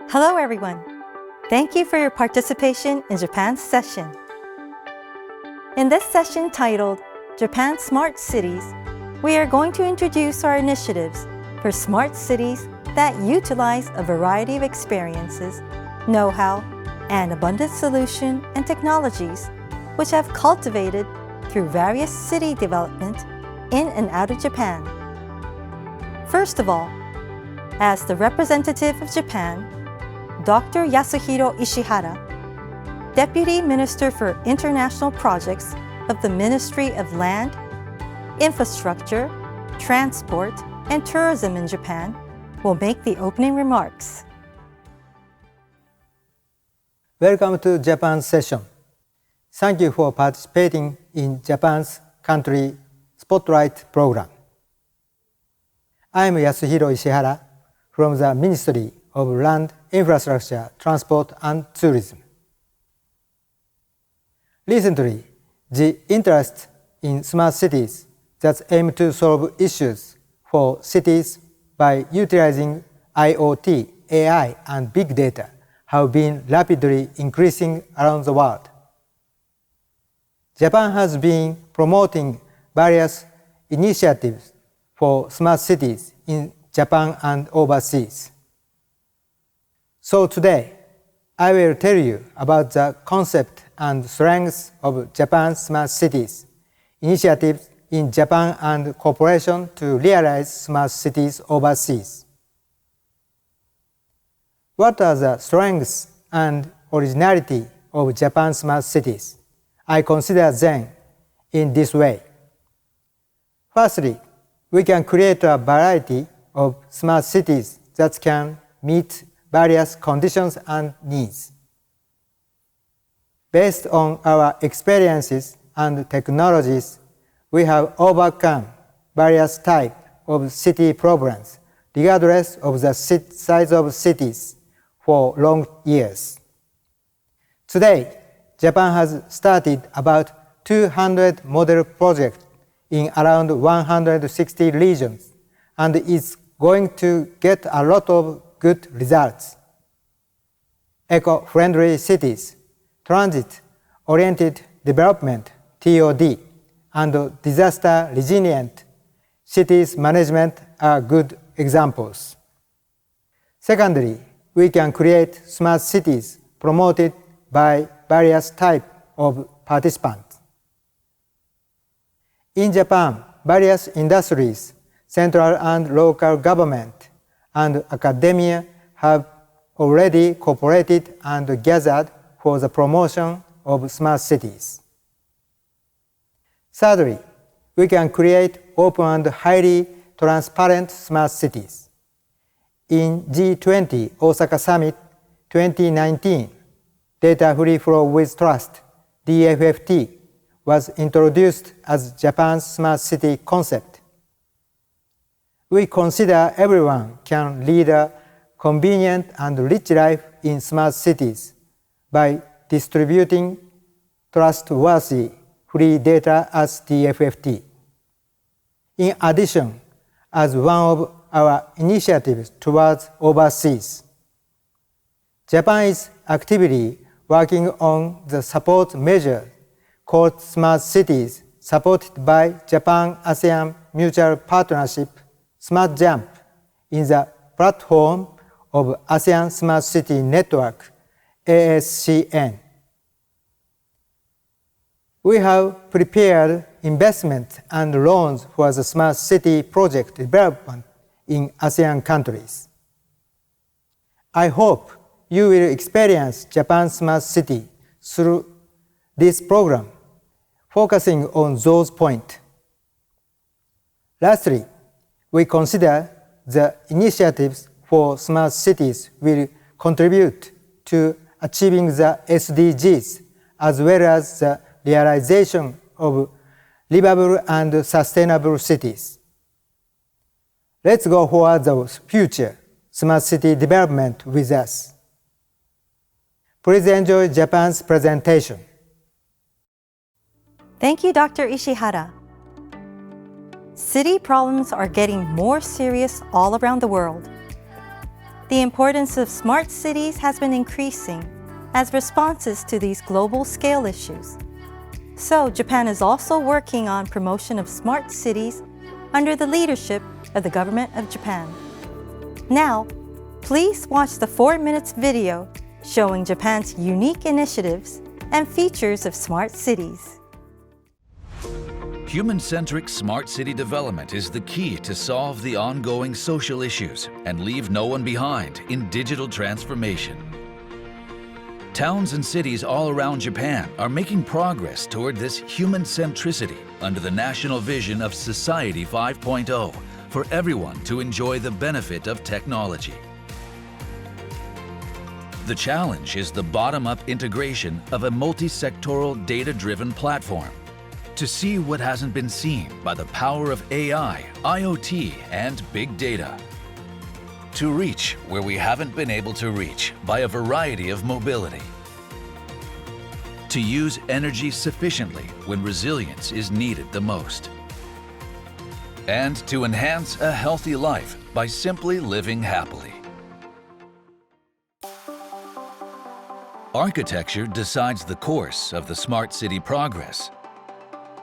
Hello everyone! Thank you for your participation in Japan's session. In this session titled Japan Smart Cities, we are going to introduce our initiatives for smart cities that utilize a variety of experiences, know-how, and abundant solutions and technologies which have cultivated through various city development in and out of Japan. First of all, as the representative of Japan, Dr. Yasuhiro Ishihara, Deputy Minister for International Projects of the Ministry of Land, Infrastructure, Transport, and Tourism in Japan, will make the opening remarks. Welcome to Japan's session. Thank you for participating in Japan's Country Spotlight program. I am Yasuhiro Ishihara from the Ministry of Land, Infrastructure, Transport and Tourism. Recently, the interest in smart cities that aim to solve issues for cities by utilizing IoT, AI, and big data have been rapidly increasing around the world. Japan has been promoting various initiatives for smart cities in Japan and overseas. So today, I will tell you about the concept and strengths of Japan's smart cities, initiatives in Japan and cooperation to realize smart cities overseas. What are the strengths and originality of Japan's smart cities? I consider them in this way. Firstly, we can create a variety of smart cities that can meet various conditions and needs. Based on our experiences and technologies, we have overcome various types of city problems, regardless of the size of cities, for long years. Today, Japan has started about 200 model projects in around 160 regions and is going to get a lot of good results. Eco-friendly cities, transit-oriented development, TOD, and disaster-resilient cities management are good examples. Secondly, we can create smart cities promoted by various types of participants. In Japan, various industries, central and local government, and academia have already cooperated and gathered for the promotion of smart cities. Thirdly, we can create open and highly transparent smart cities. In G20 Osaka Summit 2019, Data Free Flow with Trust, DFFT, was introduced as Japan's smart city concept. We consider everyone can lead a convenient and rich life in smart cities by distributing trustworthy free data as DFFT. In addition, as one of our initiatives towards overseas, Japan is actively working on the support measure called Smart Cities, supported by Japan-ASEAN Mutual Partnership Smart Jump in the platform of ASEAN Smart City Network, ASCN. We have prepared investment and loans for the smart city project development in ASEAN countries. I hope you will experience Japan's smart city through this program, focusing on those points. Lastly, we consider the initiatives for smart cities will contribute to achieving the SDGs as well as the realization of livable and sustainable cities. Let's go for the future smart city development with us. Please enjoy Japan's presentation. Thank you, Dr. Ishihara. City problems are getting more serious all around the world. The importance of smart cities has been increasing as responses to these global scale issues. So Japan is also working on promotion of smart cities under the leadership of the government of Japan. Now, please watch the 4 minutes video showing Japan's unique initiatives and features of smart cities. Human-centric smart city development is the key to solve the ongoing social issues and leave no one behind in digital transformation. Towns and cities all around Japan are making progress toward this human centricity under the national vision of Society 5.0 for everyone to enjoy the benefit of technology. The challenge is the bottom-up integration of a multi-sectoral data-driven platform to see what hasn't been seen by the power of AI, IoT, and big data. To reach where we haven't been able to reach by a variety of mobility. To use energy sufficiently when resilience is needed the most. And to enhance a healthy life by simply living happily. Architecture decides the course of the smart city progress.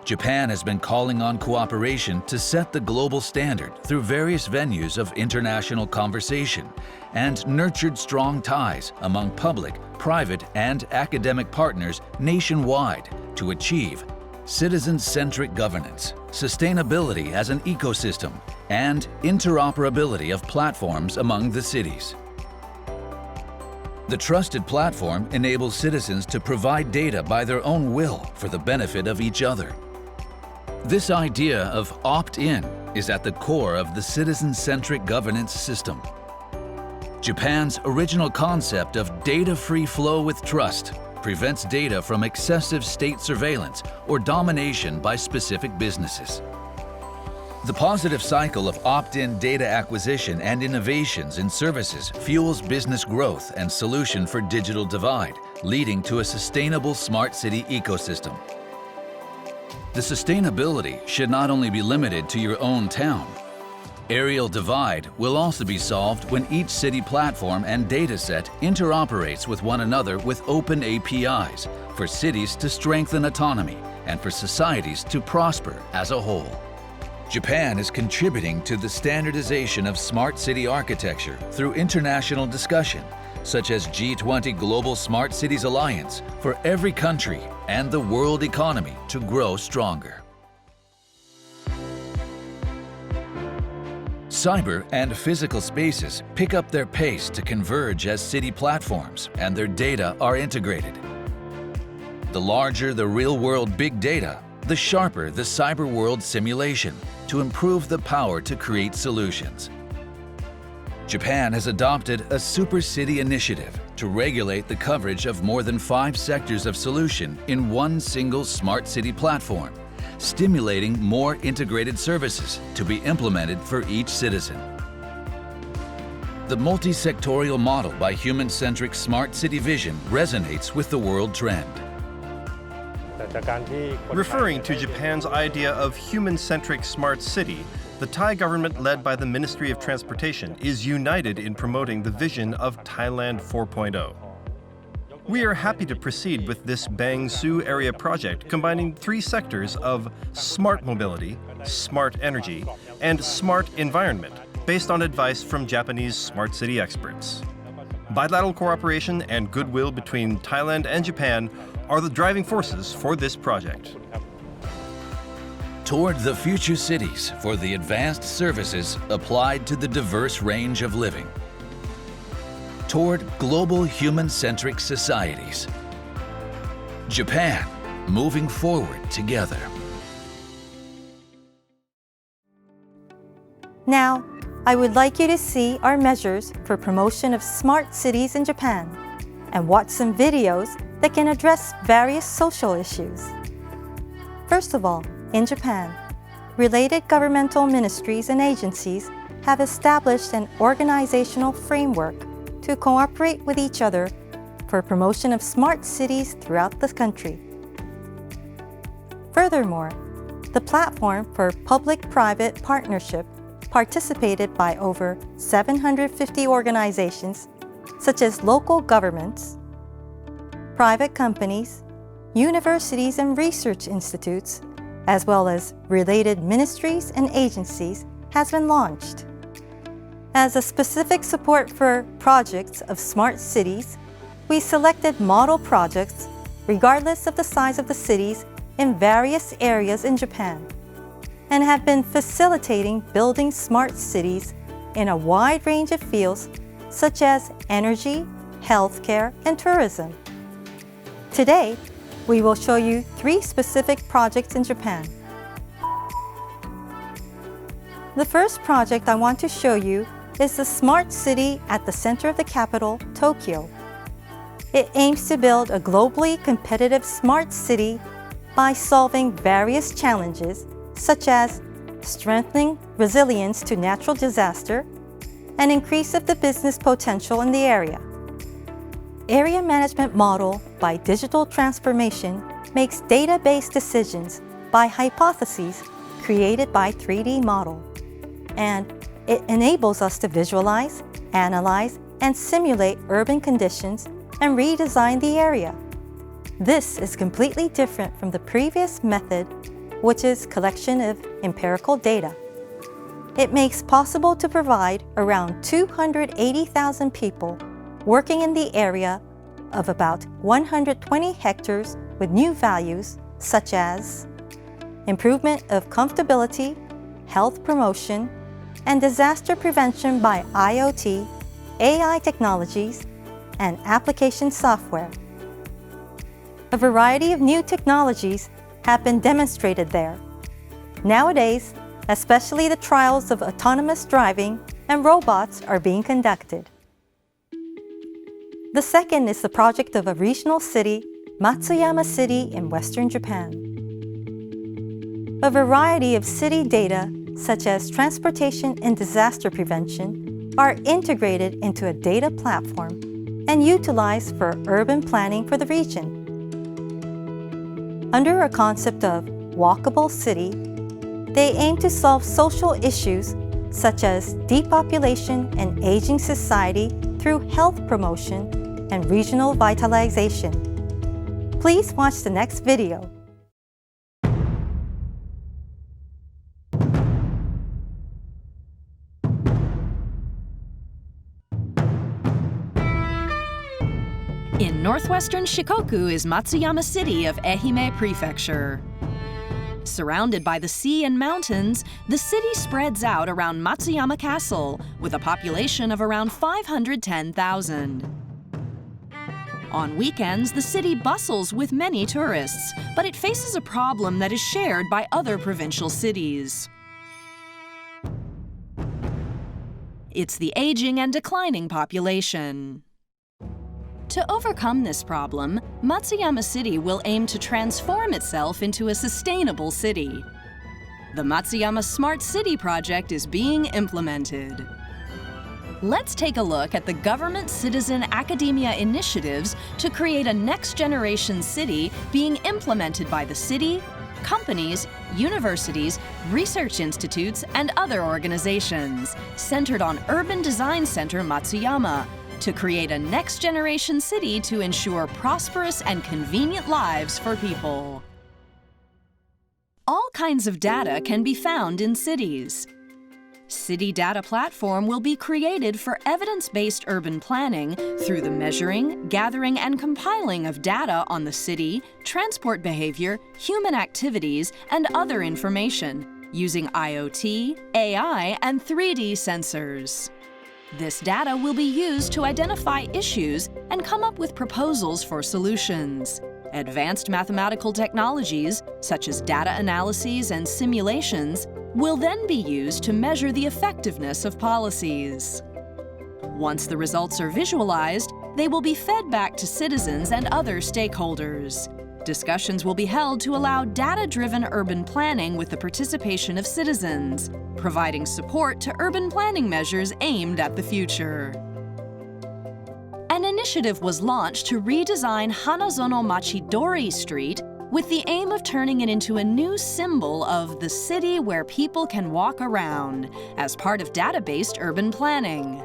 Japan has been calling on cooperation to set the global standard through various venues of international conversation and nurtured strong ties among public, private, and academic partners nationwide to achieve citizen-centric governance, sustainability as an ecosystem, and interoperability of platforms among the cities. The trusted platform enables citizens to provide data by their own will for the benefit of each other. This idea of opt-in is at the core of the citizen-centric governance system. Japan's original concept of data-free flow with trust prevents data from excessive state surveillance or domination by specific businesses. The positive cycle of opt-in data acquisition and innovations in services fuels business growth and solution for digital divide, leading to a sustainable smart city ecosystem. The sustainability should not only be limited to your own town. Aerial divide will also be solved when each city platform and dataset interoperates with one another with open APIs for cities to strengthen autonomy and for societies to prosper as a whole. Japan is contributing to the standardization of smart city architecture through international discussion, such as G20 Global Smart Cities Alliance, for every country and the world economy to grow stronger. Cyber and physical spaces pick up their pace to converge as city platforms and their data are integrated. The larger the real-world big data, the sharper the cyber world simulation to improve the power to create solutions. Japan has adopted a super city initiative to regulate the coverage of more than 5 sectors of solution in one single smart city platform, stimulating more integrated services to be implemented for each citizen. The multi-sectorial model by human-centric smart city vision resonates with the world trend. Referring to Japan's idea of human-centric smart city, the Thai government, led by the Ministry of Transportation, is united in promoting the vision of Thailand 4.0. We are happy to proceed with this Bang Su area project combining 3 sectors of smart mobility, smart energy, and smart environment based on advice from Japanese smart city experts. Bilateral cooperation and goodwill between Thailand and Japan are the driving forces for this project. Toward the future cities for the advanced services applied to the diverse range of living. Toward global human-centric societies. Japan, moving forward together. Now, I would like you to see our measures for promotion of smart cities in Japan and watch some videos that can address various social issues. First of all, in Japan, related governmental ministries and agencies have established an organizational framework to cooperate with each other for promotion of smart cities throughout the country. Furthermore, the platform for public-private partnership participated by over 750 organizations such as local governments, private companies, universities and research institutes, as well as related ministries and agencies, has been launched. As a specific support for projects of smart cities, we selected model projects regardless of the size of the cities in various areas in Japan, and have been facilitating building smart cities in a wide range of fields such as energy, healthcare, and tourism. Today, we will show you 3 specific projects in Japan. The first project I want to show you is the smart city at the center of the capital, Tokyo. It aims to build a globally competitive smart city by solving various challenges such as strengthening resilience to natural disaster and increase of the business potential in the area. Area management model by digital transformation makes data-based decisions by hypotheses created by 3D model, and it enables us to visualize, analyze, and simulate urban conditions and redesign the area. This is completely different from the previous method, which is collection of empirical data. It makes possible to provide around 280,000 people working in the area of about 120 hectares with new values such as improvement of comfortability, health promotion, and disaster prevention by IoT, AI technologies, and application software. A variety of new technologies have been demonstrated there. Nowadays, especially the trials of autonomous driving and robots are being conducted. The second is the project of a regional city, Matsuyama City in Western Japan. A variety of city data, such as transportation and disaster prevention, are integrated into a data platform and utilized for urban planning for the region. Under a concept of walkable city, they aim to solve social issues such as depopulation and aging society through health promotion and regional vitalization. Please watch the next video. In northwestern Shikoku is Matsuyama City of Ehime Prefecture. Surrounded by the sea and mountains, the city spreads out around Matsuyama Castle with a population of around 510,000. On weekends, the city bustles with many tourists, but it faces a problem that is shared by other provincial cities. It's the aging and declining population. To overcome this problem, Matsuyama City will aim to transform itself into a sustainable city. The Matsuyama Smart City project is being implemented. Let's take a look at the government-citizen academia initiatives to create a next-generation city being implemented by the city, companies, universities, research institutes, and other organizations, centered on Urban Design Center Matsuyama, to create a next-generation city to ensure prosperous and convenient lives for people. All kinds of data can be found in cities. City Data Platform will be created for evidence-based urban planning through the measuring, gathering, and compiling of data on the city, transport behavior, human activities, and other information using IoT, AI, and 3D sensors. This data will be used to identify issues and come up with proposals for solutions. Advanced mathematical technologies, such as data analyses and simulations, will then be used to measure the effectiveness of policies. Once the results are visualized, they will be fed back to citizens and other stakeholders. Discussions will be held to allow data-driven urban planning with the participation of citizens, providing support to urban planning measures aimed at the future. An initiative was launched to redesign Hanazono Machidori Street, with the aim of turning it into a new symbol of the city where people can walk around as part of data-based urban planning.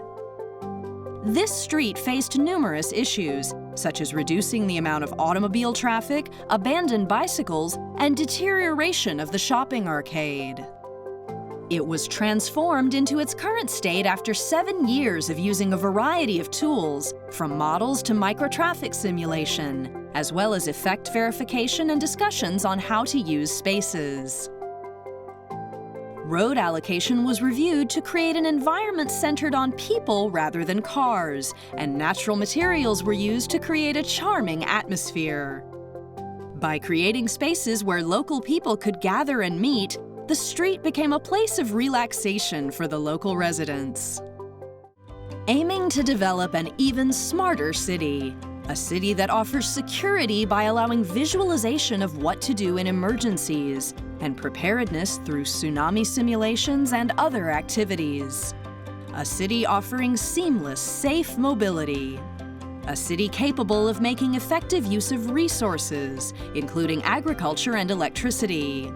This street faced numerous issues, such as reducing the amount of automobile traffic, abandoned bicycles, and deterioration of the shopping arcade. It was transformed into its current state after 7 years of using a variety of tools, from models to microtraffic simulation, as well as effect verification and discussions on how to use spaces. Road allocation was reviewed to create an environment centered on people rather than cars, and natural materials were used to create a charming atmosphere. By creating spaces where local people could gather and meet, the street became a place of relaxation for the local residents. Aiming to develop an even smarter city, a city that offers security by allowing visualization of what to do in emergencies, and preparedness through tsunami simulations and other activities. A city offering seamless, safe mobility. A city capable of making effective use of resources, including agriculture and electricity.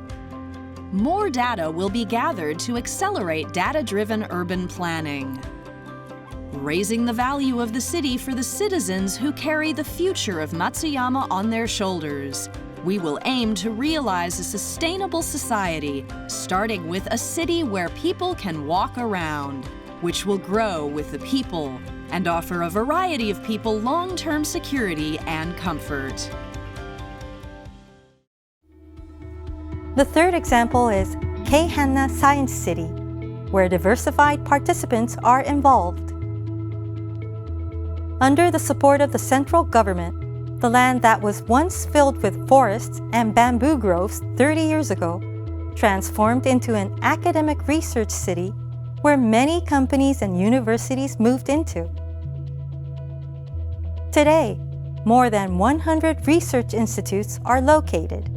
More data will be gathered to accelerate data-driven urban planning. Raising the value of the city for the citizens who carry the future of Matsuyama on their shoulders. We will aim to realize a sustainable society, starting with a city where people can walk around, which will grow with the people and offer a variety of people long-term security and comfort. The third example is Keihanna Science City, where diversified participants are involved. Under the support of the central government, the land that was once filled with forests and bamboo groves 30 years ago transformed into an academic research city where many companies and universities moved into. Today, more than 100 research institutes are located.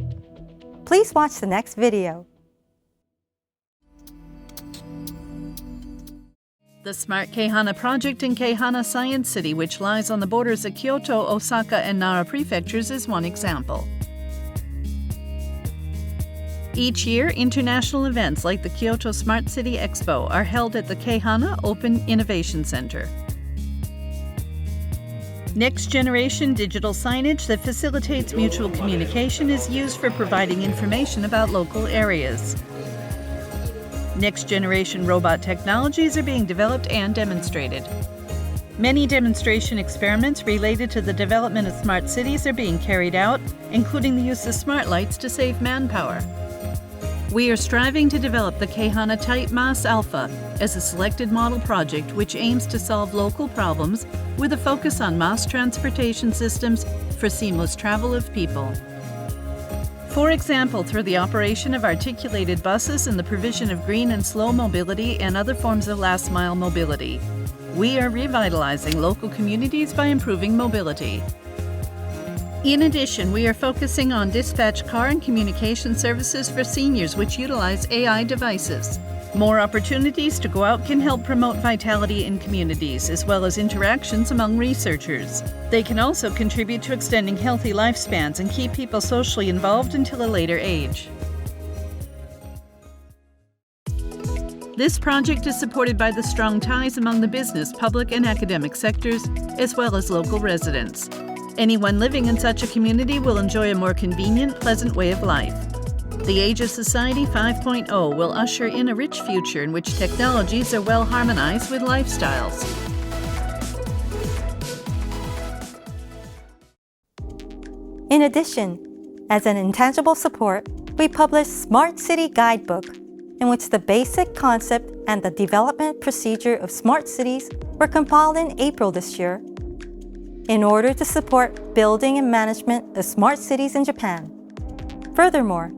Please watch the next video. The Smart Keihanna project in Keihanna Science City, which lies on the borders of Kyoto, Osaka, and Nara prefectures, is one example. Each year, international events like the Kyoto Smart City Expo are held at the Keihanna Open Innovation Center. Next-generation digital signage that facilitates mutual communication is used for providing information about local areas. Next-generation robot technologies are being developed and demonstrated. Many demonstration experiments related to the development of smart cities are being carried out, including the use of smart lights to save manpower. We are striving to develop the Keihanna Type Mass Alpha as a selected model project which aims to solve local problems with a focus on mass transportation systems for seamless travel of people. For example, through the operation of articulated buses and the provision of green and slow mobility and other forms of last-mile mobility, we are revitalizing local communities by improving mobility. In addition, we are focusing on dispatch car and communication services for seniors which utilize AI devices. More opportunities to go out can help promote vitality in communities, as well as interactions among researchers. They can also contribute to extending healthy lifespans and keep people socially involved until a later age. This project is supported by the strong ties among the business, public, and academic sectors, as well as local residents. Anyone living in such a community will enjoy a more convenient, pleasant way of life. The Age of Society 5.0 will usher in a rich future in which technologies are well harmonized with lifestyles. In addition, as an intangible support, we published Smart City Guidebook, in which the basic concept and the development procedure of smart cities were compiled in April this year in order to support building and management of smart cities in Japan. Furthermore,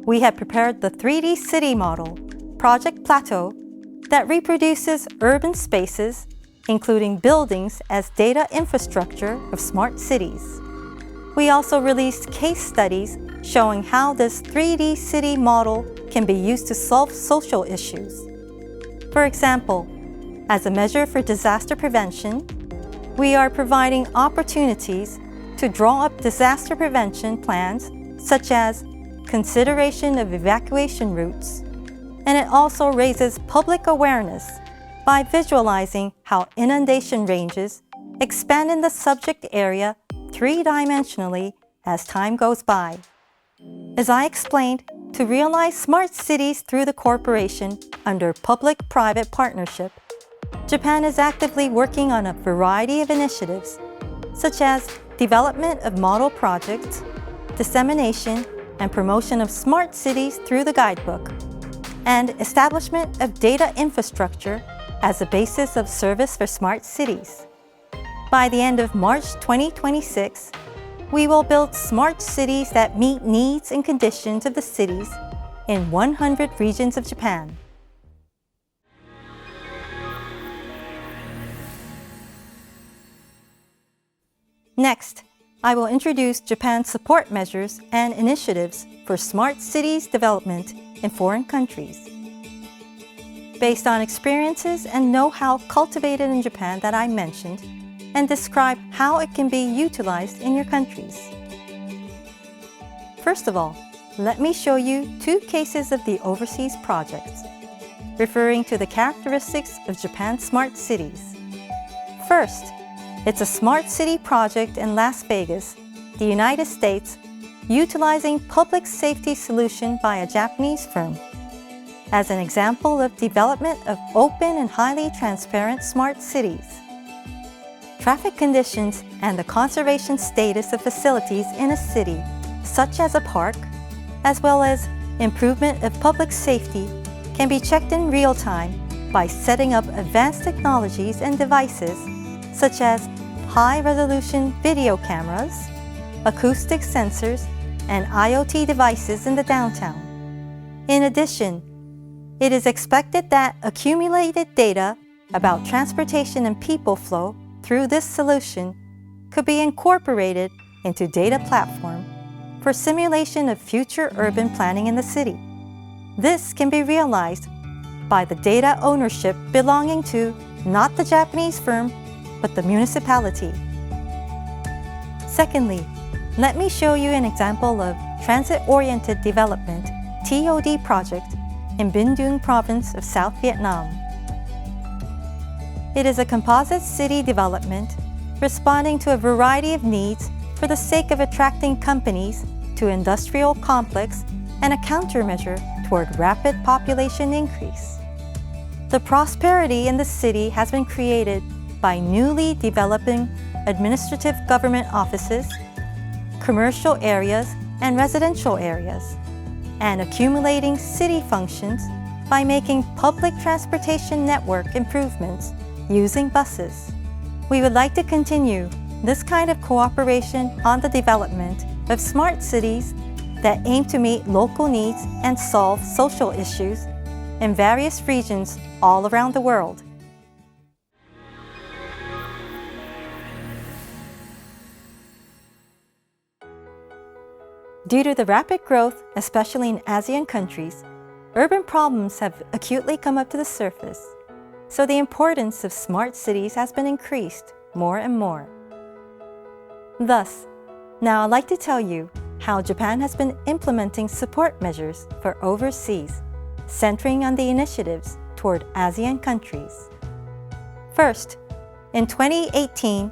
we have prepared the 3D city model, Project Plateau, that reproduces urban spaces, including buildings as data infrastructure of smart cities. We also released case studies showing how this 3D city model can be used to solve social issues. For example, as a measure for disaster prevention, we are providing opportunities to draw up disaster prevention plans such as consideration of evacuation routes, and it also raises public awareness by visualizing how inundation ranges expand in the subject area three-dimensionally as time goes by. As I explained, to realize smart cities through the corporation under public-private partnership, Japan is actively working on a variety of initiatives, such as development of model projects, dissemination and promotion of smart cities through the guidebook, and establishment of data infrastructure as a basis of service for smart cities. By the end of March 2026, we will build smart cities that meet needs and conditions of the cities in 100 regions of Japan. Next, I will introduce Japan's support measures and initiatives for smart cities development in foreign countries. Based on experiences and know-how cultivated in Japan that I mentioned, and describe how it can be utilized in your countries. First of all, let me show you two cases of the overseas projects, referring to the characteristics of Japan's smart cities. First, it's a smart city project in Las Vegas, the United States, utilizing public safety solution by a Japanese firm. As an example of development of open and highly transparent smart cities. Traffic conditions and the conservation status of facilities in a city, such as a park, as well as improvement of public safety, can be checked in real time by setting up advanced technologies and devices, such as high-resolution video cameras, acoustic sensors, and IoT devices in the downtown. In addition, it is expected that accumulated data about transportation and people flow through this solution could be incorporated into data platform for simulation of future urban planning in the city. This can be realized by the data ownership belonging to not the Japanese firm, but the municipality. Secondly, let me show you an example of Transit-Oriented Development (TOD) project in Binh Duong province of South Vietnam. It is a composite city development responding to a variety of needs for the sake of attracting companies to industrial complex and a countermeasure toward rapid population increase. The prosperity in the city has been created by newly developing administrative government offices, commercial areas, and residential areas, and accumulating city functions by making public transportation network improvements using buses. We would like to continue this kind of cooperation on the development of smart cities that aim to meet local needs and solve social issues in various regions all around the world. Due to the rapid growth, especially in ASEAN countries, urban problems have acutely come up to the surface. So the importance of smart cities has been increased more and more. Thus, now I'd like to tell you how Japan has been implementing support measures for overseas, centering on the initiatives toward ASEAN countries. First, in 2018,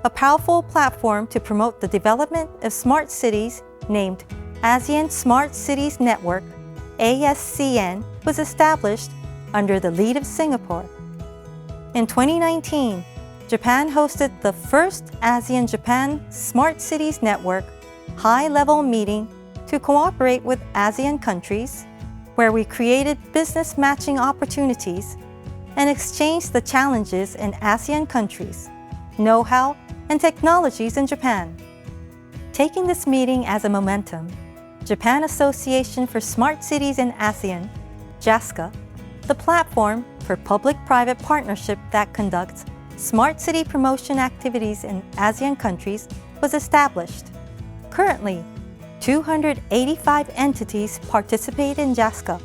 a powerful platform to promote the development of smart cities named ASEAN Smart Cities Network, ASEAN, was established under the lead of Singapore. In 2019, Japan hosted the first ASEAN-Japan Smart Cities Network high-level meeting to cooperate with ASEAN countries, where we created business matching opportunities and exchanged the challenges in ASEAN countries, know-how, and technologies in Japan. Taking this meeting as a momentum, Japan Association for Smart Cities in ASEAN, JASCA, the platform for public-private partnership that conducts smart city promotion activities in ASEAN countries, was established. Currently, 285 entities participate in JASCA.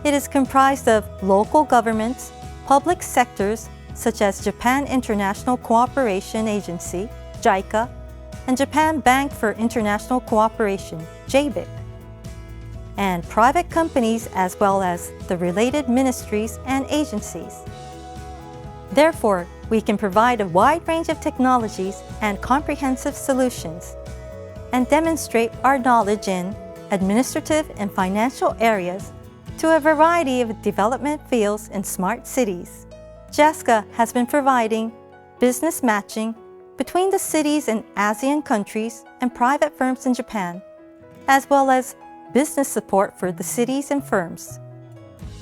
It is comprised of local governments, public sectors such as Japan International Cooperation Agency, JICA, and Japan Bank for International Cooperation, JBIC, and private companies as well as the related ministries and agencies. Therefore, we can provide a wide range of technologies and comprehensive solutions, and demonstrate our knowledge in administrative and financial areas to a variety of development fields in smart cities. JASCA has been providing business matching between the cities in ASEAN countries and private firms in Japan, as well as business support for the cities and firms.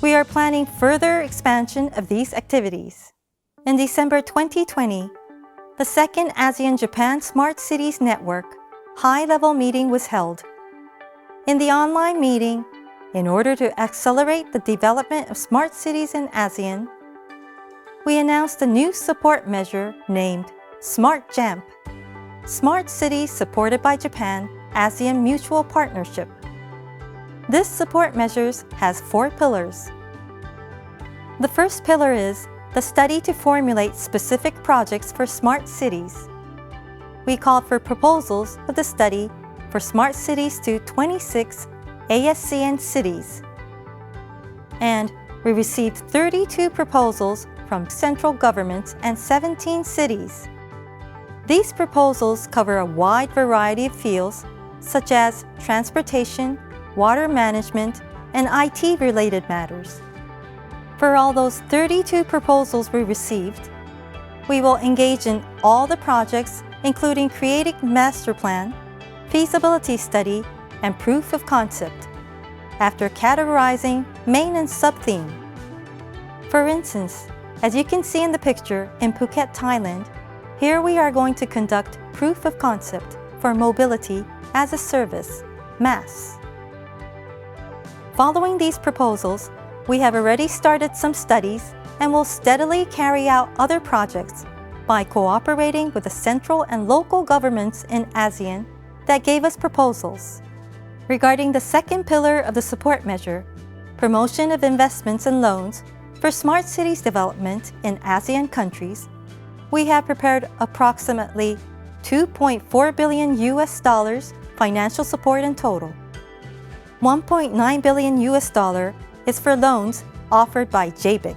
We are planning further expansion of these activities. In December 2020, the second ASEAN-Japan Smart Cities Network high-level meeting was held. In the online meeting, in order to accelerate the development of smart cities in ASEAN, we announced a new support measure named Smart JAMP, Smart Cities Supported by Japan ASEAN Mutual Partnership. This support measure has 4 pillars. The first pillar is the study to formulate specific projects for smart cities. We called for proposals of the study for smart cities to 26 ASEAN cities. And we received 32 proposals from central governments and 17 cities. These proposals cover a wide variety of fields such as transportation, water management, and IT-related matters. For all those 32 proposals we received, we will engage in all the projects, including creating master plan, feasibility study, and proof of concept, after categorizing main and sub-theme. For instance, as you can see in the picture in Phuket, Thailand, here we are going to conduct proof of concept for mobility as a service, MaaS. Following these proposals, we have already started some studies and will steadily carry out other projects by cooperating with the central and local governments in ASEAN that gave us proposals. Regarding the second pillar of the support measure, promotion of investments and loans for smart cities development in ASEAN countries, we have prepared approximately $2.4 billion financial support in total. $1.9 billion is for loans offered by JBIC,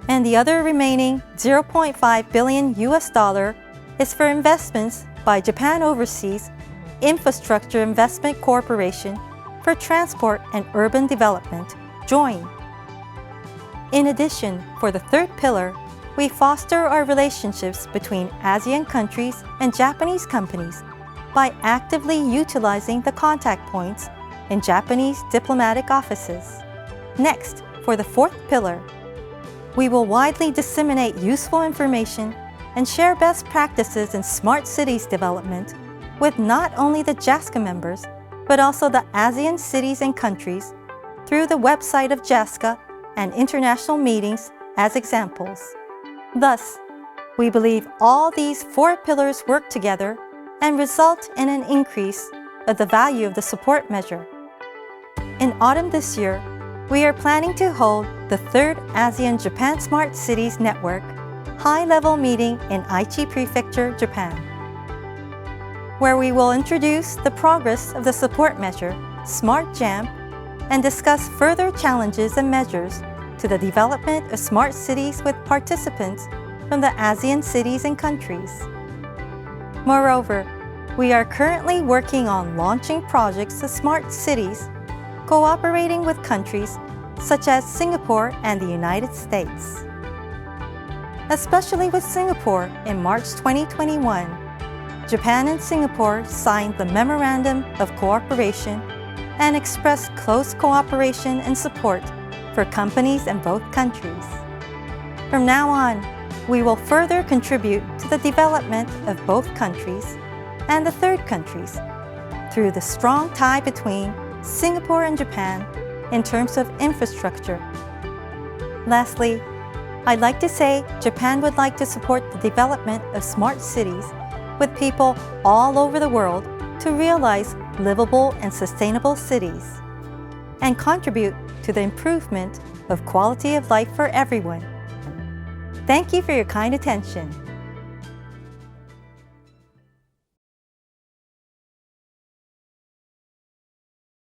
and the other remaining $0.5 billion is for investments by Japan Overseas Infrastructure Investment Corporation for Transport and Urban Development, JOIN. In addition, for the third pillar, we foster our relationships between ASEAN countries and Japanese companies by actively utilizing the contact points in Japanese diplomatic offices. Next, for the fourth pillar, we will widely disseminate useful information and share best practices in smart cities development with not only the JASCA members, but also the ASEAN cities and countries through the website of JASCA and international meetings as examples. Thus, we believe all these 4 pillars work together and result in an increase of the value of the support measure. In autumn this year, we are planning to hold the 3rd ASEAN-Japan Smart Cities Network high-level meeting in Aichi Prefecture, Japan, where we will introduce the progress of the support measure, Smart JAMP, and discuss further challenges and measures to the development of smart cities with participants from the ASEAN cities and countries. Moreover, we are currently working on launching projects of smart cities, cooperating with countries such as Singapore and the United States. Especially with Singapore in March 2021, Japan and Singapore signed the Memorandum of Cooperation and expressed close cooperation and support for companies in both countries. From now on, we will further contribute to the development of both countries and the third countries through the strong tie between Singapore and Japan in terms of infrastructure. Lastly, I'd like to say Japan would like to support the development of smart cities with people all over the world to realize livable and sustainable cities and contribute to the improvement of quality of life for everyone. Thank you for your kind attention.